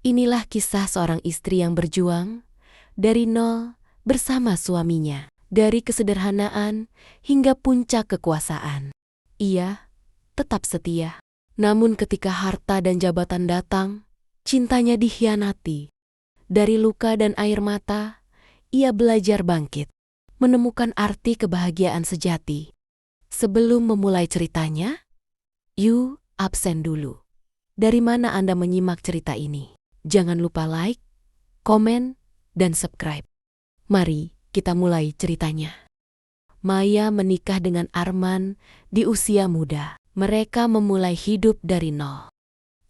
Inilah kisah seorang istri yang berjuang dari nol bersama suaminya. Dari kesederhanaan hingga puncak kekuasaan. Ia tetap setia. Namun ketika harta dan jabatan datang, cintanya dikhianati. Dari luka dan air mata, ia belajar bangkit. Menemukan arti kebahagiaan sejati. Sebelum memulai ceritanya, yuk absen dulu. Dari mana Anda menyimak cerita ini? Jangan lupa like, komen, dan subscribe. Mari kita mulai ceritanya. Maya menikah dengan Arman di usia muda. Mereka memulai hidup dari nol.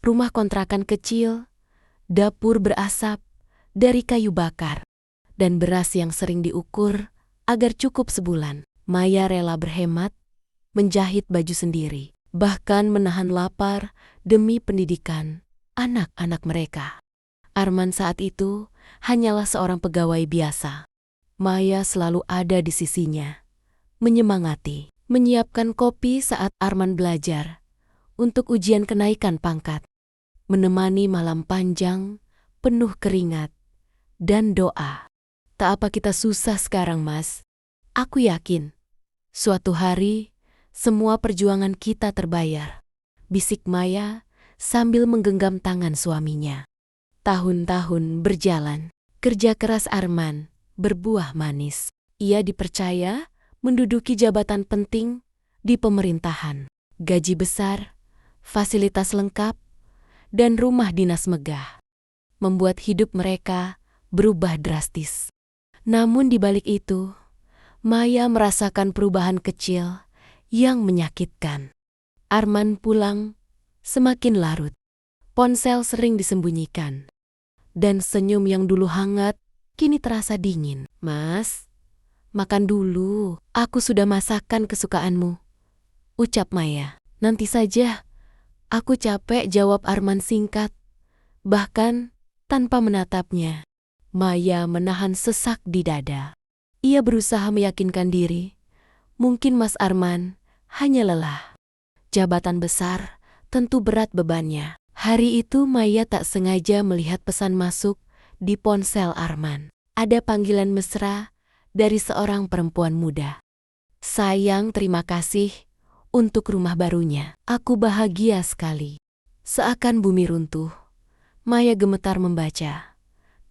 Rumah kontrakan kecil, dapur berasap dari kayu bakar, dan beras yang sering diukur agar cukup sebulan. Maya rela berhemat, menjahit baju sendiri, bahkan menahan lapar demi pendidikan anak-anak mereka. Arman saat itu hanyalah seorang pegawai biasa. Maya selalu ada di sisinya, menyemangati, menyiapkan kopi saat Arman belajar, untuk ujian kenaikan pangkat, menemani malam panjang, penuh keringat, dan doa. Tak apa kita susah sekarang, Mas. Aku yakin, suatu hari, semua perjuangan kita terbayar. Bisik Maya sambil menggenggam tangan suaminya. Tahun-tahun berjalan, kerja keras Arman berbuah manis. Ia dipercaya menduduki jabatan penting di pemerintahan. Gaji besar, fasilitas lengkap, dan rumah dinas megah membuat hidup mereka berubah drastis. Namun di balik itu, Maya merasakan perubahan kecil yang menyakitkan. Arman pulang semakin larut. Ponsel sering disembunyikan. Dan senyum yang dulu hangat kini terasa dingin. Mas, makan dulu. Aku sudah masakan kesukaanmu. Ucap Maya. Nanti saja. Aku capek, jawab Arman singkat. Bahkan tanpa menatapnya. Maya menahan sesak di dada. Ia berusaha meyakinkan diri. Mungkin Mas Arman hanya lelah. Jabatan besar tentu berat bebannya. Hari itu Maya tak sengaja melihat pesan masuk di ponsel Arman. Ada panggilan mesra dari seorang perempuan muda. Sayang, terima kasih untuk rumah barunya. Aku bahagia sekali. Seakan bumi runtuh, Maya gemetar membaca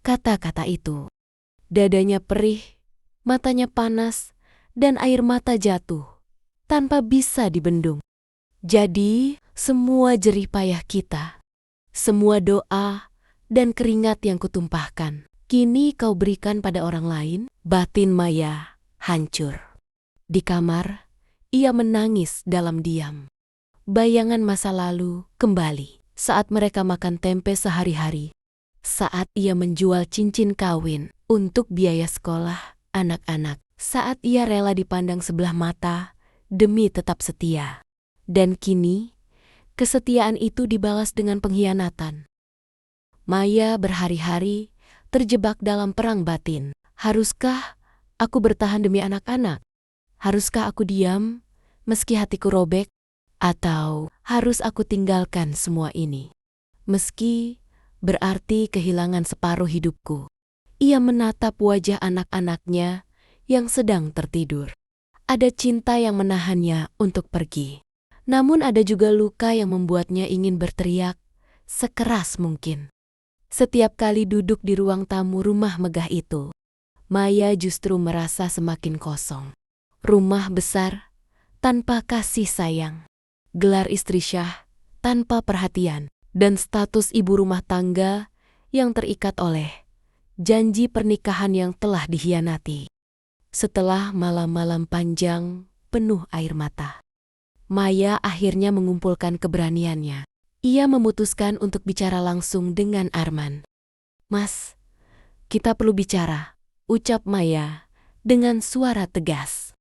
kata-kata itu. Dadanya perih, matanya panas, dan air mata jatuh tanpa bisa dibendung. Jadi, semua jerih payah kita, semua doa dan keringat yang kutumpahkan, kini kau berikan pada orang lain. Batin Maya hancur. Di kamar, ia menangis dalam diam. Bayangan masa lalu kembali saat mereka makan tempe sehari-hari. Saat ia menjual cincin kawin untuk biaya sekolah anak-anak. Saat ia rela dipandang sebelah mata demi tetap setia. Dan kini, kesetiaan itu dibalas dengan pengkhianatan. Maya berhari-hari terjebak dalam perang batin. Haruskah aku bertahan demi anak-anak? Haruskah aku diam meski hatiku robek? Atau harus aku tinggalkan semua ini? Meski berarti kehilangan separuh hidupku. Ia menatap wajah anak-anaknya yang sedang tertidur. Ada cinta yang menahannya untuk pergi. Namun ada juga luka yang membuatnya ingin berteriak sekeras mungkin. Setiap kali duduk di ruang tamu rumah megah itu, Maya justru merasa semakin kosong. Rumah besar tanpa kasih sayang, gelar istri syah tanpa perhatian, dan status ibu rumah tangga yang terikat oleh janji pernikahan yang telah dikhianati. Setelah malam-malam panjang penuh air mata, Maya akhirnya mengumpulkan keberaniannya. Ia memutuskan untuk bicara langsung dengan Arman. Mas, kita perlu bicara, ucap Maya dengan suara tegas.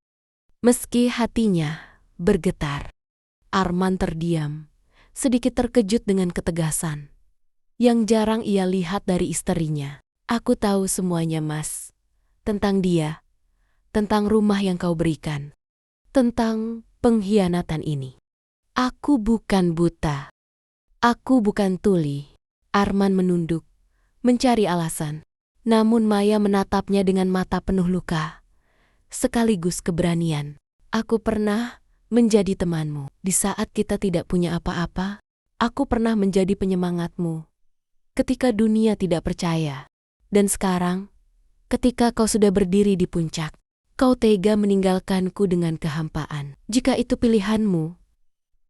Meski hatinya bergetar, Arman terdiam, sedikit terkejut dengan ketegasan yang jarang ia lihat dari istrinya. Aku tahu semuanya, Mas. Tentang dia, tentang rumah yang kau berikan, tentang pengkhianatan ini. Aku bukan buta. Aku bukan tuli. Arman menunduk, mencari alasan. Namun Maya menatapnya dengan mata penuh luka, sekaligus keberanian. Aku pernah menjadi temanmu. Di saat kita tidak punya apa-apa, aku pernah menjadi penyemangatmu. Ketika dunia tidak percaya. Dan sekarang, ketika kau sudah berdiri di puncak, kau tega meninggalkanku dengan kehampaan. Jika itu pilihanmu,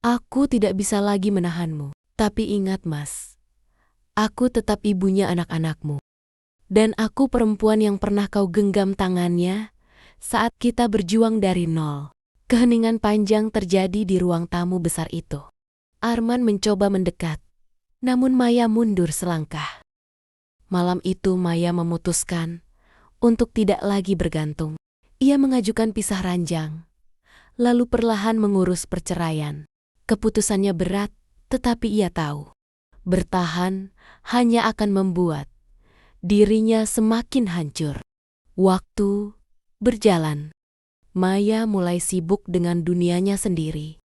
aku tidak bisa lagi menahanmu. Tapi ingat, Mas, aku tetap ibunya anak-anakmu. Dan aku perempuan yang pernah kau genggam tangannya saat kita berjuang dari nol. Keheningan panjang terjadi di ruang tamu besar itu. Arman mencoba mendekat, namun Maya mundur selangkah. Malam itu Maya memutuskan untuk tidak lagi bergantung. Ia mengajukan pisah ranjang, lalu perlahan mengurus perceraian. Keputusannya berat, tetapi ia tahu, bertahan hanya akan membuat dirinya semakin hancur. Waktu berjalan. Maya mulai sibuk dengan dunianya sendiri.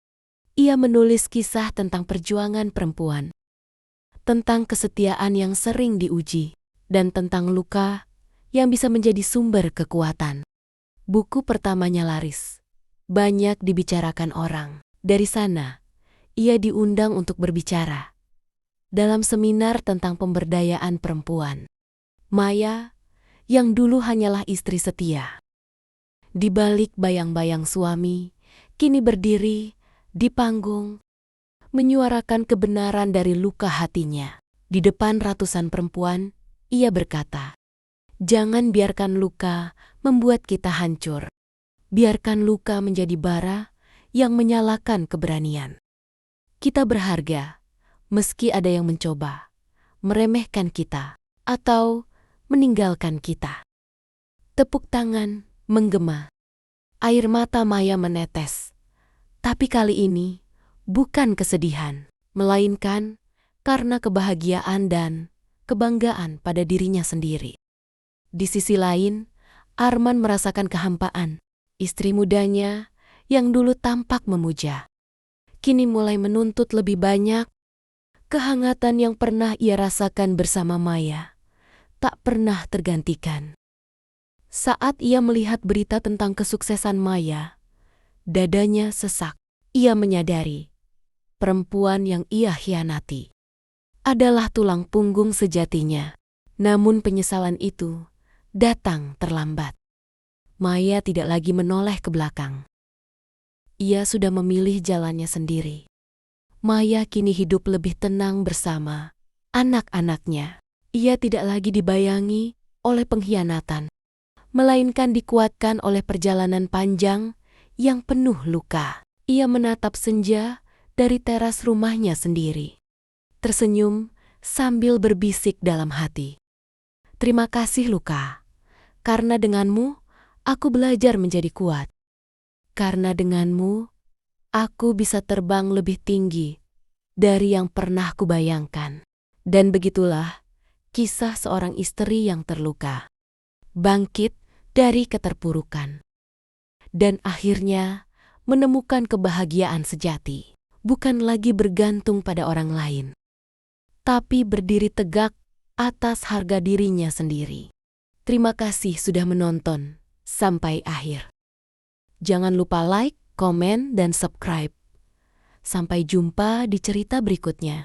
Ia menulis kisah tentang perjuangan perempuan, tentang kesetiaan yang sering diuji, dan tentang luka yang bisa menjadi sumber kekuatan. Buku pertamanya laris. Banyak dibicarakan orang. Dari sana, ia diundang untuk berbicara dalam seminar tentang pemberdayaan perempuan. Maya, yang dulu hanyalah istri setia, di balik bayang-bayang suami, kini berdiri di panggung, menyuarakan kebenaran dari luka hatinya. Di depan ratusan perempuan, ia berkata, "Jangan biarkan luka membuat kita hancur. Biarkan luka menjadi bara yang menyalakan keberanian. Kita berharga, meski ada yang mencoba meremehkan kita atau meninggalkan kita." Tepuk tangan menggema. Air mata Maya menetes. Tapi kali ini bukan kesedihan, melainkan karena kebahagiaan dan kebanggaan pada dirinya sendiri. Di sisi lain, Arman merasakan kehampaan. Istri mudanya yang dulu tampak memuja, kini mulai menuntut lebih banyak. Kehangatan yang pernah ia rasakan bersama Maya tak pernah tergantikan. Saat ia melihat berita tentang kesuksesan Maya, dadanya sesak. Ia menyadari perempuan yang ia khianati adalah tulang punggung sejatinya. Namun penyesalan itu datang terlambat. Maya tidak lagi menoleh ke belakang. Ia sudah memilih jalannya sendiri. Maya kini hidup lebih tenang bersama anak-anaknya. Ia tidak lagi dibayangi oleh pengkhianatan, melainkan dikuatkan oleh perjalanan panjang yang penuh luka. Ia menatap senja dari teras rumahnya sendiri, tersenyum sambil berbisik dalam hati, "Terima kasih luka, karena denganmu aku belajar menjadi kuat. Karena denganmu aku bisa terbang lebih tinggi dari yang pernah kubayangkan." Dan begitulah kisah seorang istri yang terluka, bangkit dari keterpurukan, dan akhirnya menemukan kebahagiaan sejati. Bukan lagi bergantung pada orang lain, tapi berdiri tegak atas harga dirinya sendiri. Terima kasih sudah menonton sampai akhir. Jangan lupa like, komen, dan subscribe. Sampai jumpa di cerita berikutnya.